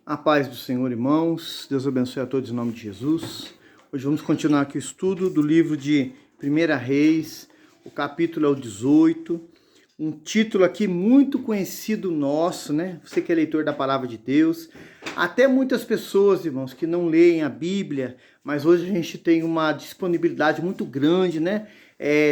A paz do Senhor, irmãos. Deus abençoe a todos em nome de Jesus. Hoje vamos continuar aqui o estudo do livro de 1 Reis, o capítulo é o 18. Um título aqui muito conhecido nosso, né? Você que é leitor da palavra de Deus. Até muitas pessoas, irmãos, que não leem a Bíblia, mas hoje a gente tem uma disponibilidade muito grande, né?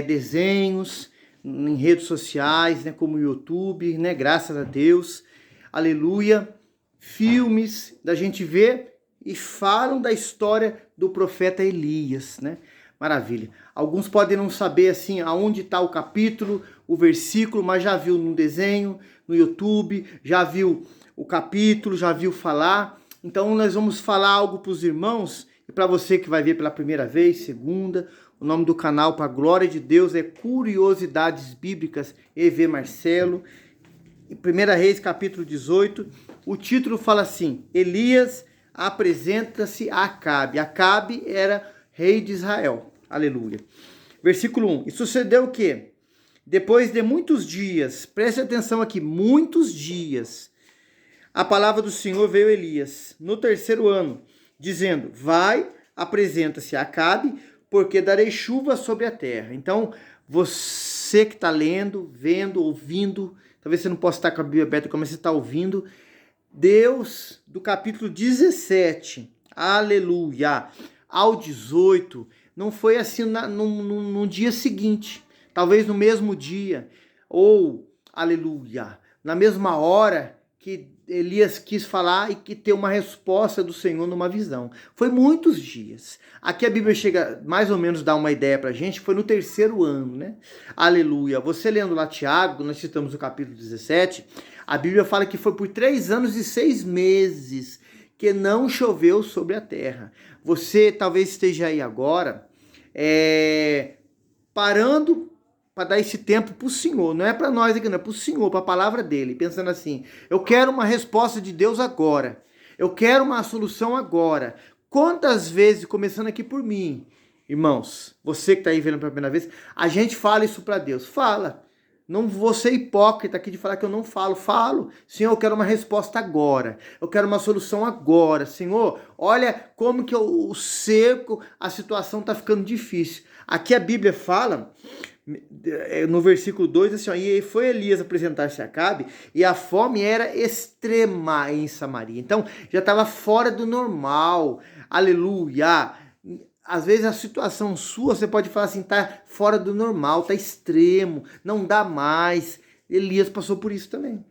Desenhos em redes sociais, né? Como o YouTube, né? Graças a Deus. Aleluia. Filmes da gente vê e falam da história do profeta Elias, né? Maravilha. Alguns podem não saber assim aonde está o capítulo, o versículo, mas já viu no desenho, no YouTube, já viu o capítulo, já viu falar. Então nós vamos falar algo para os irmãos e para você que vai ver pela primeira vez, segunda. O nome do canal, para a glória de Deus, é Curiosidades Bíblicas EV Marcelo. Em 1 Reis, capítulo 18, o título fala assim: Elias apresenta-se a Acabe. Acabe era rei de Israel. Aleluia. Versículo 1. E sucedeu o quê? Depois de muitos dias, preste atenção aqui, muitos dias, a palavra do Senhor veio a Elias, no terceiro ano, dizendo: vai, apresenta-se a Acabe, porque darei chuva sobre a terra. Então, você que está lendo, vendo, ouvindo, talvez você não possa estar com a Bíblia aberta, como você está ouvindo, Deus, do capítulo 17, aleluia, ao 18, não foi assim no dia seguinte, talvez no mesmo dia, ou, aleluia, na mesma hora que Elias quis falar e que ter uma resposta do Senhor numa visão. Foi muitos dias. Aqui a Bíblia chega mais ou menos a dar uma ideia pra gente, foi no terceiro ano, né? Aleluia. Você lendo lá Tiago, nós citamos o capítulo 17, a Bíblia fala que foi por 3 anos e 6 meses que não choveu sobre a terra. Você talvez esteja aí agora, parando para dar esse tempo para o Senhor, não é para nós aqui, não é para o Senhor, para a palavra dele, pensando assim: eu quero uma resposta de Deus agora, eu quero uma solução agora. Quantas vezes, começando aqui por mim, irmãos, você que está aí vendo pela primeira vez, a gente fala isso para Deus? Fala. Não vou ser hipócrita aqui de falar que eu não falo. Falo. Senhor, eu quero uma resposta agora. Eu quero uma solução agora. Senhor, olha como que o cerco, a situação está ficando difícil. Aqui a Bíblia fala, no versículo 2, assim, ó, e foi Elias apresentar-se a Acabe, e a fome era extrema em Samaria. Então, já estava fora do normal. Aleluia. Às vezes a situação sua, você pode falar assim, tá fora do normal, tá extremo, não dá mais. Elias passou por isso também.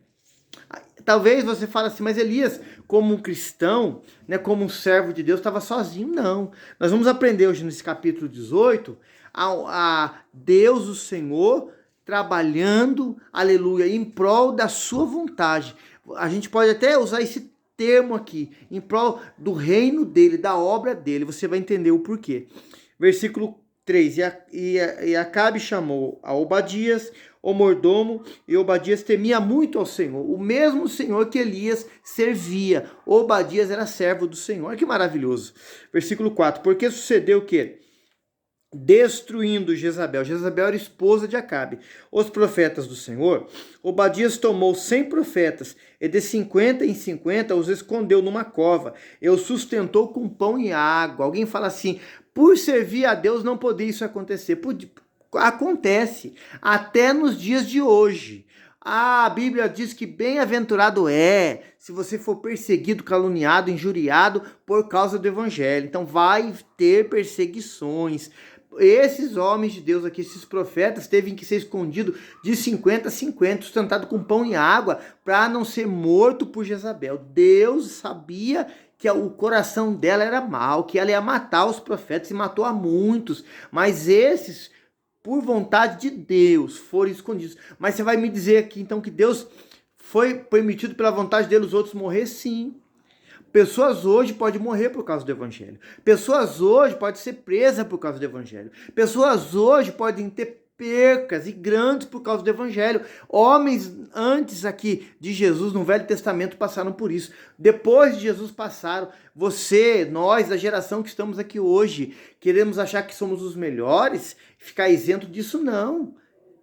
Talvez você fale assim, mas Elias, como um cristão, né, como um servo de Deus, estava sozinho. Não. Nós vamos aprender hoje nesse capítulo 18, a Deus, o Senhor, trabalhando, aleluia, em prol da sua vontade. A gente pode até usar esse termo aqui, em prol do reino dele, da obra dele. Você vai entender o porquê. Versículo 3. E Acabe chamou a Obadias, o mordomo, e Obadias temia muito ao Senhor, o mesmo Senhor que Elias servia. Obadias era servo do Senhor. Que maravilhoso. Versículo 4. Porque sucedeu o quê? Destruindo Jezabel. Jezabel era esposa de Acabe, os profetas do Senhor. Obadias tomou 100 profetas e de 50 em 50 os escondeu numa cova e os sustentou com pão e água. Alguém fala assim: por servir a Deus não podia isso acontecer. Acontece até nos dias de hoje. A Bíblia diz que bem-aventurado é se você for perseguido, caluniado, injuriado por causa do evangelho. Então vai ter perseguições. Esses homens de Deus aqui, esses profetas, teve que ser escondido de 50 a 50, sustentado com pão e água, para não ser morto por Jezabel. Deus sabia que o coração dela era mau, que ela ia matar os profetas, e matou a muitos, mas esses, por vontade de Deus, foram escondidos. Mas você vai me dizer aqui então que Deus foi permitido pela vontade dele os outros morrer? Sim. Pessoas hoje podem morrer por causa do evangelho. Pessoas hoje podem ser presas por causa do evangelho. Pessoas hoje podem ter percas e grandes por causa do evangelho. Homens antes aqui de Jesus no Velho Testamento passaram por isso. Depois de Jesus passaram. Você, nós, a geração que estamos aqui hoje, queremos achar que somos os melhores, ficar isento disso? Não.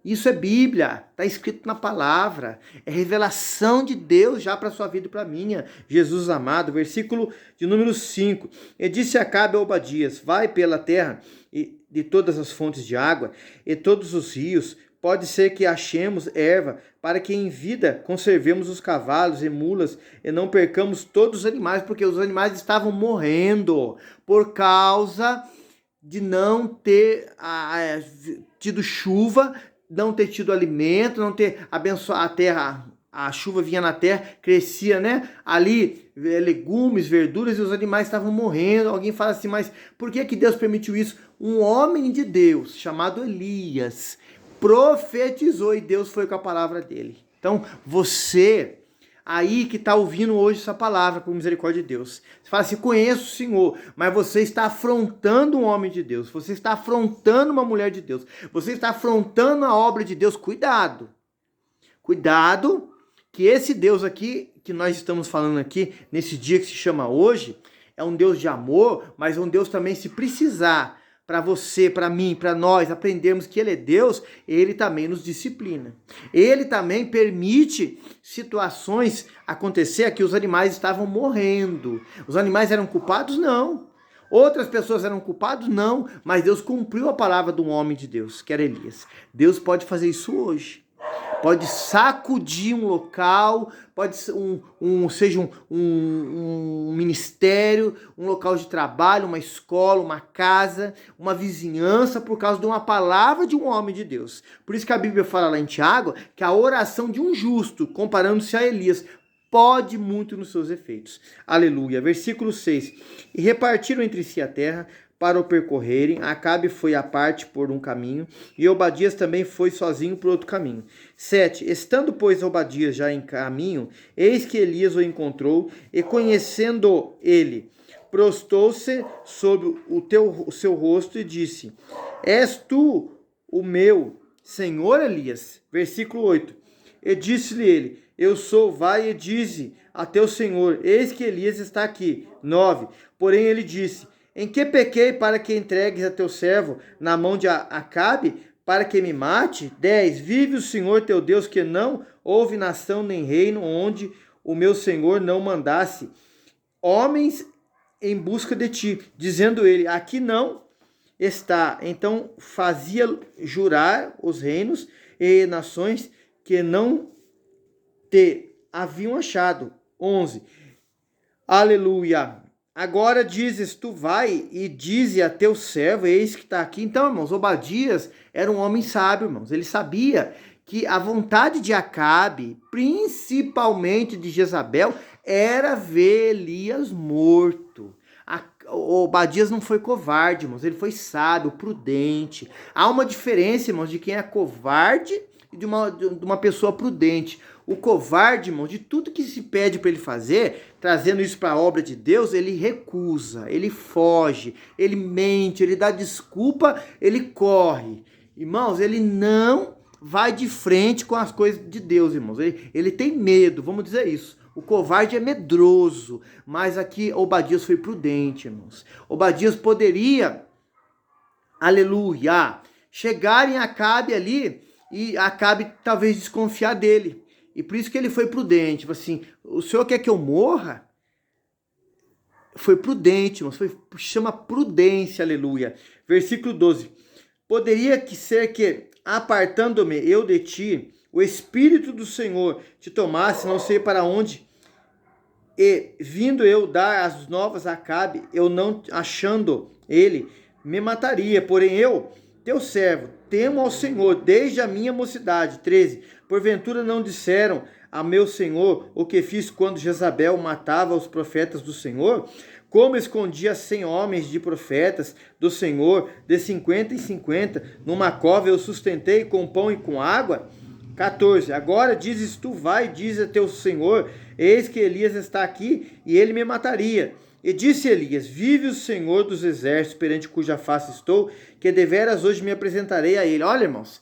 Isso é Bíblia, está escrito na palavra, é revelação de Deus já para a sua vida e para a minha. Jesus amado, versículo de número 5. E disse Acabe a Obadias: vai pela terra e de todas as fontes de água e todos os rios, pode ser que achemos erva, para que em vida conservemos os cavalos e mulas e não percamos todos os animais, porque os animais estavam morrendo por causa de não ter tido chuva, não ter tido alimento, não ter abençoado a terra. A chuva vinha na terra, crescia, né? Ali, legumes, verduras, e os animais estavam morrendo. Alguém fala assim, mas por que Deus permitiu isso? Um homem de Deus, chamado Elias, profetizou e Deus foi com a palavra dele. Então, você aí que está ouvindo hoje essa palavra, por misericórdia de Deus, você fala assim, conheço o Senhor, mas você está afrontando um homem de Deus, você está afrontando uma mulher de Deus, você está afrontando a obra de Deus. Cuidado, cuidado, que esse Deus aqui, que nós estamos falando aqui, nesse dia que se chama hoje, é um Deus de amor, mas é um Deus também, se precisar, para você, para mim, para nós aprendermos que Ele é Deus, Ele também nos disciplina. Ele também permite situações acontecer que os animais estavam morrendo. Os animais eram culpados? Não. Outras pessoas eram culpadas? Não. Mas Deus cumpriu a palavra de um homem de Deus, que era Elias. Deus pode fazer isso hoje. Pode sacudir um local, pode ser seja um ministério, um local de trabalho, uma escola, uma casa, uma vizinhança, por causa de uma palavra de um homem de Deus. Por isso que a Bíblia fala lá em Tiago que a oração de um justo, comparando-se a Elias, pode muito nos seus efeitos. Aleluia. Versículo 6. E repartiram entre si a terra para o percorrerem. Acabe foi à parte por um caminho, e Obadias também foi sozinho por outro caminho. 7. Estando, pois, Obadias já em caminho, eis que Elias o encontrou, e conhecendo ele, prostou-se sobre o seu rosto e disse: És tu o meu senhor Elias? Versículo 8. E disse-lhe ele: Eu sou, vai e dize a teu senhor, eis que Elias está aqui. 9. Porém ele disse: Em que pequei para que entregues a teu servo na mão de Acabe, para que me mate? 10. Vive o Senhor teu Deus, que não houve nação nem reino onde o meu Senhor não mandasse homens em busca de ti, dizendo ele: aqui não está. Então fazia jurar os reinos e nações que não te haviam achado. 11. Aleluia. Agora dizes, tu vai e dize a teu servo, eis que está aqui. Então, irmãos, Obadias era um homem sábio, irmãos. Ele sabia que a vontade de Acabe, principalmente de Jezabel, era ver Elias morto. Obadias não foi covarde, irmãos. Ele foi sábio, prudente. Há uma diferença, irmãos, de quem é covarde e de uma pessoa prudente. O covarde, irmão, de tudo que se pede para ele fazer, trazendo isso para a obra de Deus, ele recusa, ele foge, ele mente, ele dá desculpa, ele corre. Irmãos, ele não vai de frente com as coisas de Deus, irmãos. Ele tem medo, vamos dizer isso. O covarde é medroso, mas aqui Obadias foi prudente, irmãos. Obadias poderia, aleluia, chegar em Acabe ali e Acabe talvez desconfiar dele. E por isso que ele foi prudente. Tipo assim, o senhor quer que eu morra? Foi prudente, mas chama prudência, aleluia. Versículo 12. Poderia que ser que, apartando-me eu de ti, o Espírito do Senhor te tomasse, não sei para onde, e vindo eu dar as novas a Acabe, eu não achando ele, me mataria. Porém eu, teu servo, temo ao Senhor desde a minha mocidade. 13. Porventura não disseram a meu Senhor o que fiz quando Jezabel matava os profetas do Senhor? Como escondia 100 homens de profetas do Senhor, de 50 em 50, numa cova eu sustentei com pão e com água? 14. Agora dizes tu, vai, diz a teu Senhor, eis que Elias está aqui, e ele me mataria. E disse Elias: vive o Senhor dos exércitos, perante cuja face estou, que deveras hoje me apresentarei a ele. Olha, irmãos,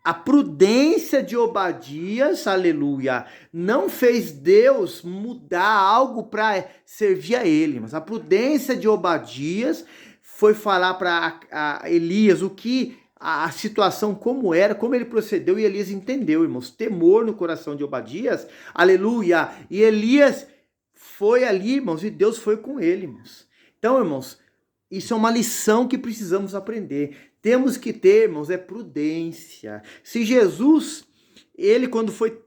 a prudência de Obadias, aleluia, não fez Deus mudar algo para servir a ele. Mas a prudência de Obadias foi falar para Elias o que a situação como era, como ele procedeu, e Elias entendeu, irmãos. Temor no coração de Obadias, aleluia. E Elias foi ali, irmãos, e Deus foi com ele, irmãos. Então, irmãos, isso é uma lição que precisamos aprender. Temos que ter, irmãos, prudência. Se Jesus, ele quando foi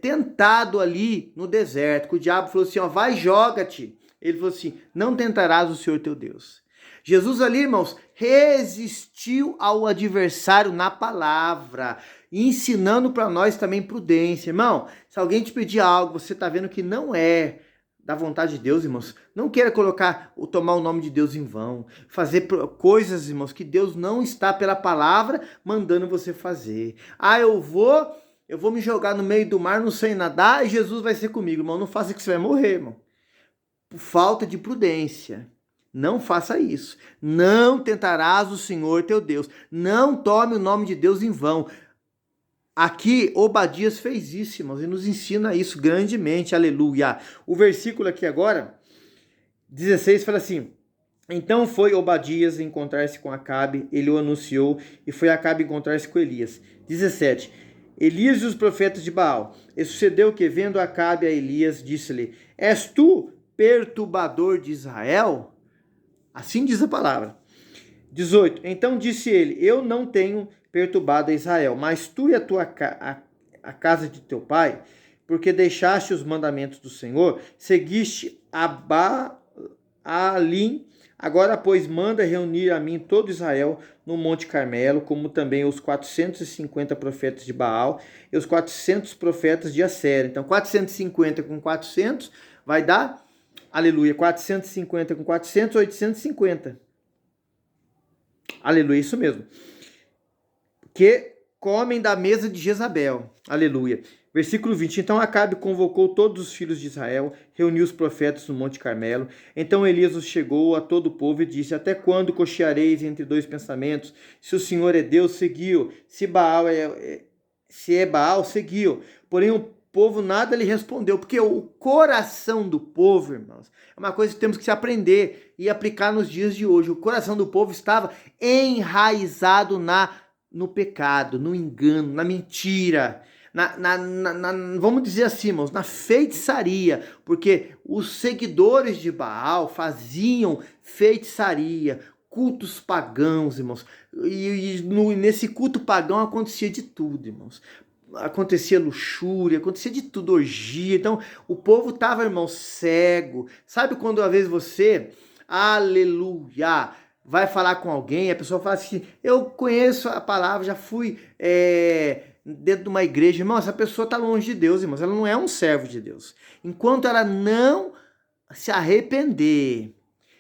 tentado ali no deserto, que o diabo falou assim, ó, vai, joga-te. Ele falou assim, não tentarás o Senhor teu Deus. Jesus ali, irmãos, resistiu ao adversário na palavra, ensinando para nós também prudência. Irmão, se alguém te pedir algo, você está vendo que não é da vontade de Deus, irmãos, não queira colocar ou tomar o nome de Deus em vão, fazer coisas, irmãos, que Deus não está pela palavra mandando você fazer. Ah, eu vou me jogar no meio do mar, não sei nadar, e Jesus vai ser comigo, irmão. Não faça que você vai morrer, irmão. Por falta de prudência. Não faça isso. Não tentarás o Senhor teu Deus. Não tome o nome de Deus em vão. Aqui, Obadias fez isso, irmãos, e nos ensina isso grandemente, aleluia. O versículo aqui agora, 16, fala assim, então foi Obadias encontrar-se com Acabe, ele o anunciou, e foi Acabe encontrar-se com Elias. 17, Elias e os profetas de Baal. E sucedeu que, vendo Acabe a Elias, disse-lhe, és tu perturbador de Israel? Assim diz a palavra. 18, então disse ele, eu não tenho perturbado a Israel, mas tu e a casa de teu pai, porque deixaste os mandamentos do Senhor, seguiste a Baalim. Agora, pois, manda reunir a mim todo Israel no Monte Carmelo, como também os 450 profetas de Baal e os 400 profetas de Assera. Então, 450 com 400 vai dar, aleluia, 450 com 400, 850. Aleluia, isso mesmo. Que comem da mesa de Jezabel. Aleluia. Versículo 20. Então Acabe convocou todos os filhos de Israel, reuniu os profetas no Monte Carmelo. Então Elias os chegou a todo o povo e disse, até quando cocheareis entre dois pensamentos? Se o Senhor é Deus, seguiu. Se é Baal, seguiu. Porém o povo nada lhe respondeu, porque o coração do povo, irmãos, é uma coisa que temos que aprender e aplicar nos dias de hoje. O coração do povo estava enraizado no pecado, no engano, na mentira, vamos dizer assim, irmãos, na feitiçaria, porque os seguidores de Baal faziam feitiçaria, cultos pagãos, irmãos, e nesse culto pagão acontecia de tudo, irmãos. Acontecia luxúria, acontecia de tudo, orgia. Então, o povo estava, irmão, cego. Sabe quando às vezes você, aleluia, vai falar com alguém, a pessoa fala assim, eu conheço a palavra, já fui dentro de uma igreja. Irmão, essa pessoa está longe de Deus, irmãos. Ela não é um servo de Deus. Enquanto ela não se arrepender,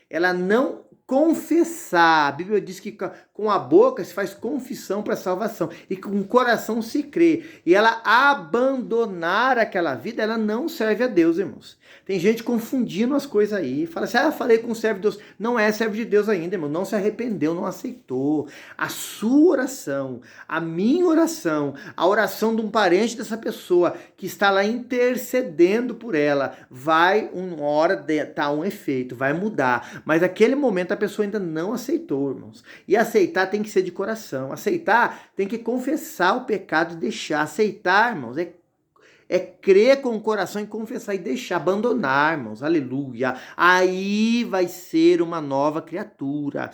ela não confessar, a Bíblia diz que com a boca se faz confissão para salvação e com o coração se crê, e ela abandonar aquela vida, ela não serve a Deus, irmãos. Tem gente confundindo as coisas aí, fala assim, falei com o servo de Deus, não é servo de Deus ainda, irmão, não se arrependeu, não aceitou. A sua oração, a minha oração, a oração de um parente dessa pessoa que está lá intercedendo por ela, vai uma hora dar um efeito, vai mudar, mas naquele momento a pessoa ainda não aceitou, irmãos. E aceitar tem que ser de coração. Aceitar tem que confessar o pecado e deixar. Aceitar, irmãos, é crer com o coração e confessar e deixar, abandonar, irmãos, aleluia. Aí vai ser uma nova criatura.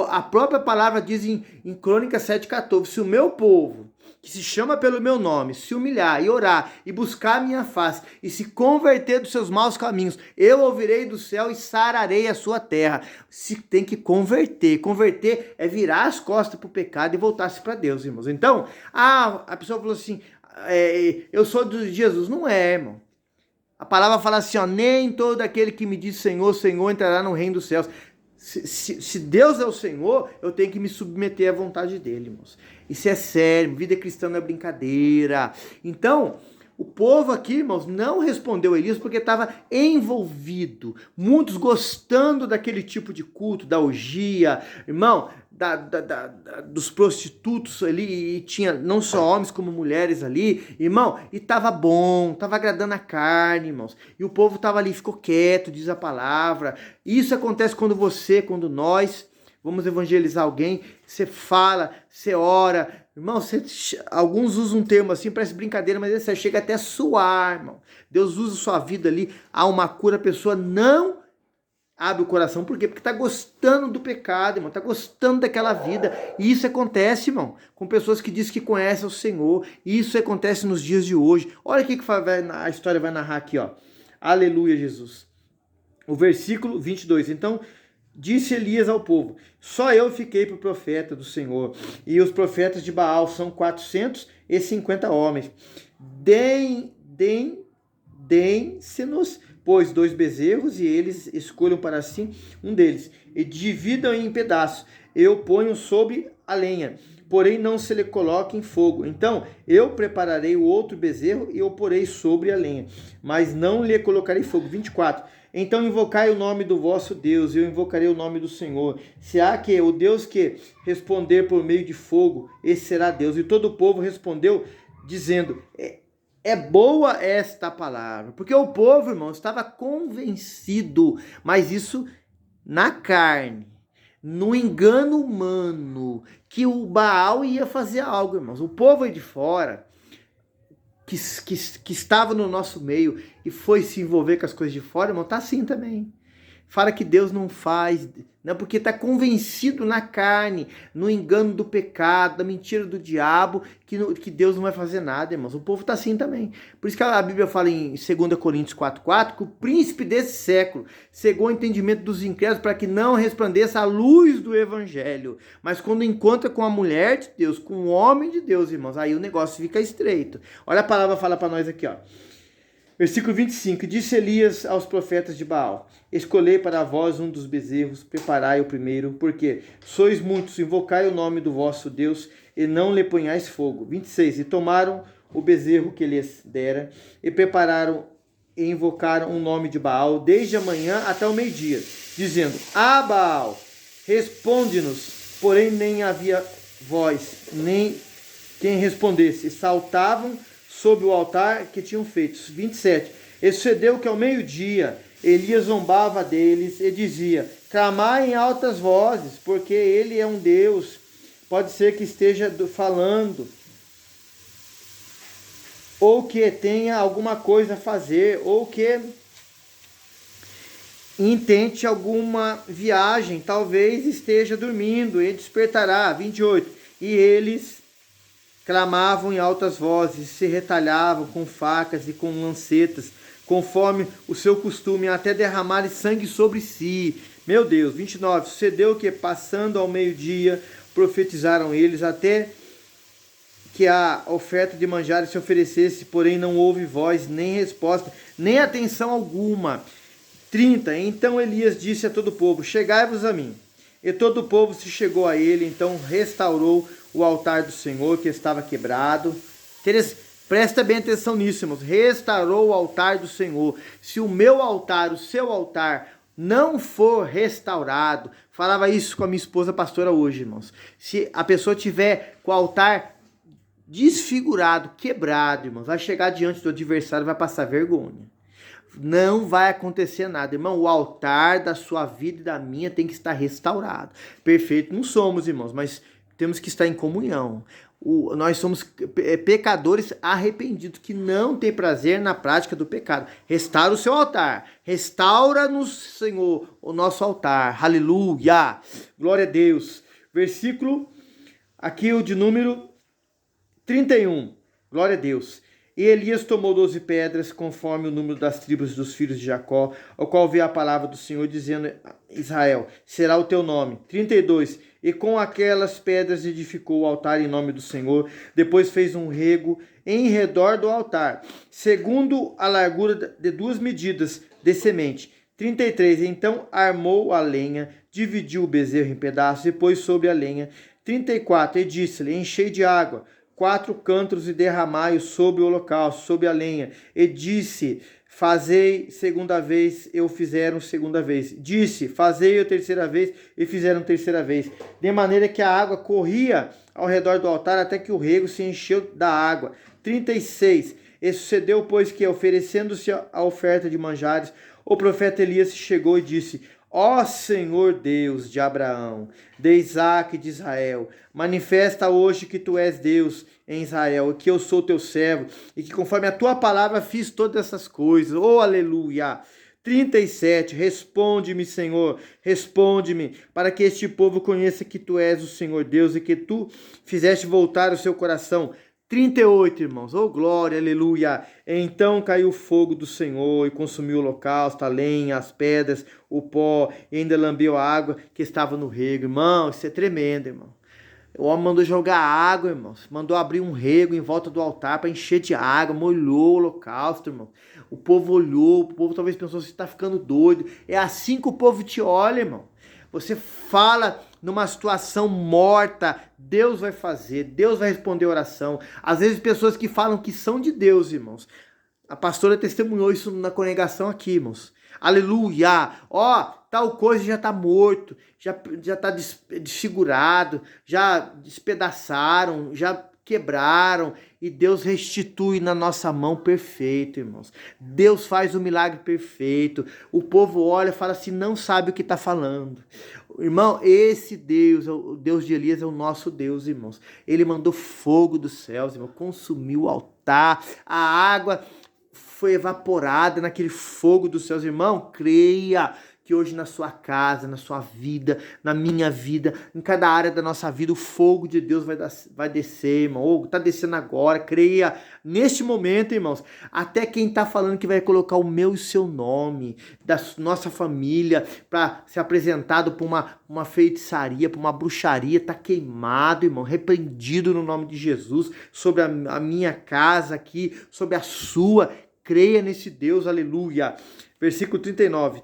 A própria palavra diz em Crônicas 7,14, se o meu povo, que se chama pelo meu nome, se humilhar e orar e buscar a minha face e se converter dos seus maus caminhos, eu ouvirei do céu e sararei a sua terra. Se tem que converter. Converter é virar as costas para o pecado e voltar-se para Deus, irmãos. Então, a pessoa falou assim, eu sou de Jesus. Não é, irmão. A palavra fala assim, ó, nem todo aquele que me diz Senhor, Senhor entrará no reino dos céus. Se Deus é o Senhor, eu tenho que me submeter à vontade dele, irmãos. Isso é sério, vida cristã não é brincadeira. Então, o povo aqui, irmãos, não respondeu a Elias porque estava envolvido. Muitos gostando daquele tipo de culto, da orgia, irmão, dos prostitutos ali, e tinha não só homens como mulheres ali, irmão, e estava bom, estava agradando a carne, irmãos. E o povo estava ali, ficou quieto, diz a palavra. Isso acontece quando nós vamos evangelizar alguém, você fala, você ora, irmão, alguns usam um termo assim, parece brincadeira, mas você chega até a suar, irmão. Deus usa sua vida ali, há uma cura, a pessoa não abre o coração, por quê? Porque tá gostando do pecado, irmão, tá gostando daquela vida, e isso acontece, irmão, com pessoas que dizem que conhecem o Senhor, e isso acontece nos dias de hoje. Olha o que a história vai narrar aqui, ó. Aleluia, Jesus. O versículo 22, então, disse Elias ao povo, só eu fiquei por profeta do Senhor, e os profetas de Baal são 450 homens. Deem-se-nos, pois, 2 bezerros, e eles escolham para si um deles, e dividam em pedaços, eu ponho sobre a lenha, porém não se lhe coloque em fogo. Então eu prepararei o outro bezerro e o porei sobre a lenha, mas não lhe colocarei fogo. 24. Então invocai o nome do vosso Deus, eu invocarei o nome do Senhor. Se há que o Deus que responder por meio de fogo, esse será Deus. E todo o povo respondeu, dizendo, é boa esta palavra, porque o povo, irmão, estava convencido, mas isso na carne, no engano humano, que o Baal ia fazer algo, irmãos. O povo aí de fora, que estava no nosso meio e foi se envolver com as coisas de fora, irmão, tá assim também. Fala que Deus não faz, não, porque está convencido na carne, no engano do pecado, da mentira do diabo, que Deus não vai fazer nada, irmãos. O povo está assim também. Por isso que a Bíblia fala em 2 Coríntios 4,4 que o príncipe desse século cegou o entendimento dos incrédulos para que não resplandeça a luz do evangelho. Mas quando encontra com a mulher de Deus, com o homem de Deus, irmãos, aí o negócio fica estreito. Olha a palavra fala para nós aqui, ó. Versículo 25, disse Elias aos profetas de Baal, escolhei para vós um dos bezerros, preparai o primeiro, porque sois muitos, invocai o nome do vosso Deus, e não lhe ponhais fogo. 26, e tomaram o bezerro que lhes dera, e prepararam e invocaram o nome de Baal, desde a manhã até o meio-dia, dizendo, Baal, responde-nos, porém nem havia voz, nem quem respondesse, e saltavam sobre o altar que tinham feito. 27. E sucedeu que ao meio-dia Elias zombava deles e dizia, clamai em altas vozes, porque ele é um Deus, pode ser que esteja falando, ou que tenha alguma coisa a fazer, ou que intente alguma viagem, talvez esteja dormindo e despertará. 28. E eles clamavam em altas vozes, se retalhavam com facas e com lancetas, conforme o seu costume, até derramarem sangue sobre si. Meu Deus, 29. Sucedeu que, passando ao meio-dia, profetizaram eles, até que a oferta de manjares se oferecesse, porém não houve voz, nem resposta, nem atenção alguma. 30. Então Elias disse a todo o povo, chegai-vos a mim. E todo o povo se chegou a ele, então restaurou o altar do Senhor que estava quebrado. Presta bem atenção nisso, irmãos. Restaurou o altar do Senhor. Se o meu altar, o seu altar, não for restaurado, falava isso com a minha esposa pastora hoje, irmãos. Se a pessoa tiver com o altar desfigurado, quebrado, irmãos, vai chegar diante do adversário e vai passar vergonha. Não vai acontecer nada, irmão. O altar da sua vida e da minha tem que estar restaurado. Perfeito não somos, irmãos, mas temos que estar em comunhão. Nós somos pecadores arrependidos, que não têm prazer na prática do pecado. Restaura o seu altar. Restaura-nos, Senhor, o nosso altar. Aleluia. Glória a Deus. Versículo, aqui o de número 31. Glória a Deus. E Elias tomou 12 pedras, conforme o número das tribos dos filhos de Jacó, ao qual veio a palavra do Senhor, dizendo, Israel, será o teu nome. 32. E com aquelas pedras edificou o altar em nome do Senhor. Depois fez um rego em redor do altar, segundo a largura de 2 medidas de semente. 33. Então armou a lenha, dividiu o bezerro em pedaços e pôs sobre a lenha. 34. E disse-lhe, enchei de água 4 cântaros e derramai-o sobre o holocausto, sobre a lenha. E disse, fazei segunda vez, eu fizeram segunda vez. Disse, fazei a terceira vez, e fizeram terceira vez. De maneira que a água corria ao redor do altar, até que o rego se encheu da água. 36. E sucedeu, pois, que, oferecendo-se a oferta de manjares, o profeta Elias chegou e disse, Ó Senhor Deus de Abraão, de Isaque e de Israel, manifesta hoje que tu és Deus em Israel, que eu sou teu servo, e que conforme a tua palavra fiz todas essas coisas. Oh, aleluia! 37, responde-me, Senhor, responde-me, para que este povo conheça que tu és o Senhor Deus e que tu fizeste voltar o seu coração. 38, irmãos, oh glória, aleluia. Então caiu o fogo do Senhor e consumiu o holocausto, a lenha, as pedras, o pó, e ainda lambeu a água que estava no rego. Irmão, isso é tremendo, irmão. O homem mandou jogar água, irmãos. Mandou abrir um rego em volta do altar para encher de água. Molhou o holocausto, irmão. O povo olhou. O povo talvez pensou, você está ficando doido. É assim que o povo te olha, irmão. Você fala numa situação morta, Deus vai fazer. Deus vai responder a oração. Às vezes pessoas que falam que são de Deus, irmãos. A pastora testemunhou isso na congregação aqui, irmãos. Aleluia! Ó, tal coisa já está morto, já está desfigurado, já despedaçaram, já quebraram, e Deus restitui na nossa mão perfeito, irmãos. Deus faz o milagre perfeito. O povo olha e fala assim, não sabe o que está falando. Irmão, esse Deus, o Deus de Elias, é o nosso Deus, irmãos. Ele mandou fogo dos céus, irmão, consumiu o altar, a água foi evaporada naquele fogo dos céus. Irmão, creia que hoje na sua casa, na sua vida, na minha vida, em cada área da nossa vida, o fogo de Deus vai descer, irmão. Ou está descendo agora, creia neste momento, irmãos. Até quem está falando que vai colocar o meu e o seu nome, da nossa família, para ser apresentado para uma feitiçaria, para uma bruxaria, está queimado, irmão, repreendido no nome de Jesus, sobre a minha casa aqui, sobre a sua. Creia nesse Deus, aleluia. Versículo 39.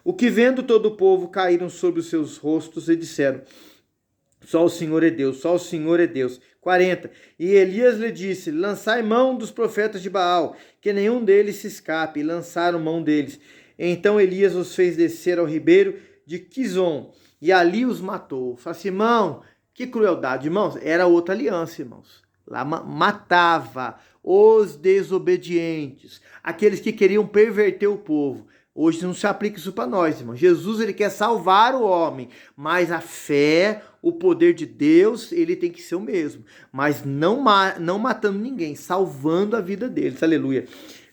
O que vendo todo o povo caíram sobre os seus rostos e disseram, só o Senhor é Deus, só o Senhor é Deus. 40. E Elias lhe disse, lançai mão dos profetas de Baal, que nenhum deles se escape. E lançaram mão deles. Então Elias os fez descer ao ribeiro de Quizon, e ali os matou. Fala assim, irmão, que crueldade, irmãos. Era outra aliança, irmãos. Lá matava os desobedientes, aqueles que queriam perverter o povo. Hoje não se aplica isso para nós, irmão. Jesus, ele quer salvar o homem, mas a fé, o poder de Deus, ele tem que ser o mesmo. Mas não matando ninguém, salvando a vida deles. Aleluia.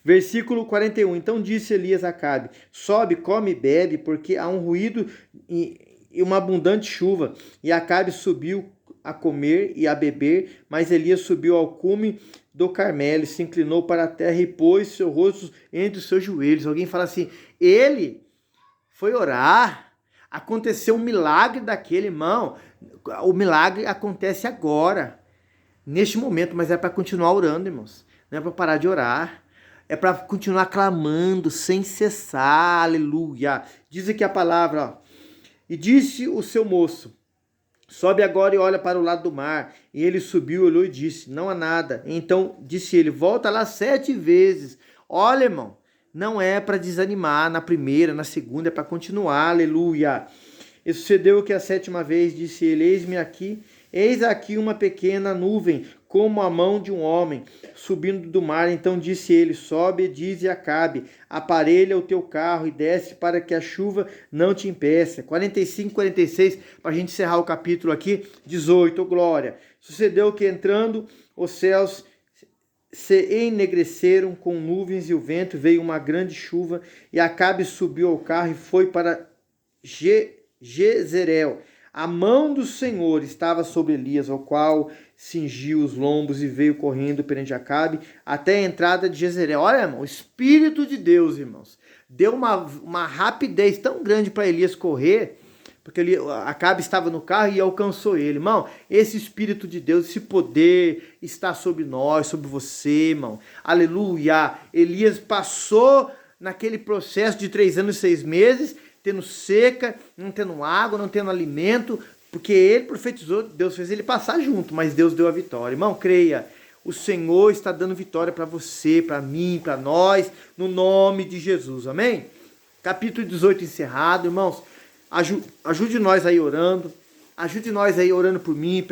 Versículo 41. Então disse Elias a Acabe, sobe, come e bebe, porque há um ruído e uma abundante chuva. E Acabe subiu a comer e a beber, mas Elias subiu ao cume do Carmelo, se inclinou para a terra e pôs seu rosto entre os seus joelhos. Alguém fala assim, ele foi orar, aconteceu um milagre daquele, irmão. O milagre acontece agora, neste momento, mas é para continuar orando, irmãos. Não é para parar de orar. É para continuar clamando sem cessar, aleluia. Diz aqui a palavra, ó. E disse o seu moço, sobe agora e olha para o lado do mar. E ele subiu, olhou e disse, não há nada. Então disse ele, volta lá 7 vezes. Olha, irmão, não é para desanimar na primeira, na segunda, é para continuar, aleluia. E sucedeu que a 7ª vez disse ele, eis aqui uma pequena nuvem, como a mão de um homem, subindo do mar. Então disse ele, sobe, dize a Acabe, aparelha o teu carro e desce para que a chuva não te impeça. 45, 46, para a gente encerrar o capítulo aqui, 18, glória. Sucedeu que entrando os céus se enegreceram com nuvens e o vento, veio uma grande chuva, e Acabe subiu ao carro e foi para Jezreel. A mão do Senhor estava sobre Elias, ao qual cingiu os lombos e veio correndo perante Acabe até a entrada de Jezreel. Olha, irmão, o Espírito de Deus, irmãos, deu uma rapidez tão grande para Elias correr, porque Acabe estava no carro e alcançou ele. Irmão, esse Espírito de Deus, esse poder está sobre nós, sobre você, irmão. Aleluia! Elias passou naquele processo de 3 anos e 6 meses, tendo seca, não tendo água, não tendo alimento, porque ele profetizou, Deus fez ele passar junto, mas Deus deu a vitória. Irmão, creia, o Senhor está dando vitória para você, para mim, para nós, no nome de Jesus, amém? Capítulo 18 encerrado, irmãos, ajude nós aí orando, ajude nós aí orando por mim,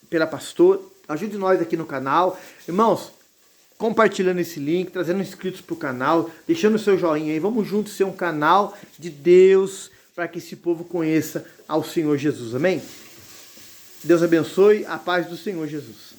pela pastora, ajude nós aqui no canal. Irmãos, compartilhando esse link, trazendo inscritos para o canal, deixando o seu joinha aí. Vamos juntos ser um canal de Deus para que esse povo conheça ao Senhor Jesus. Amém? Deus abençoe, a paz do Senhor Jesus.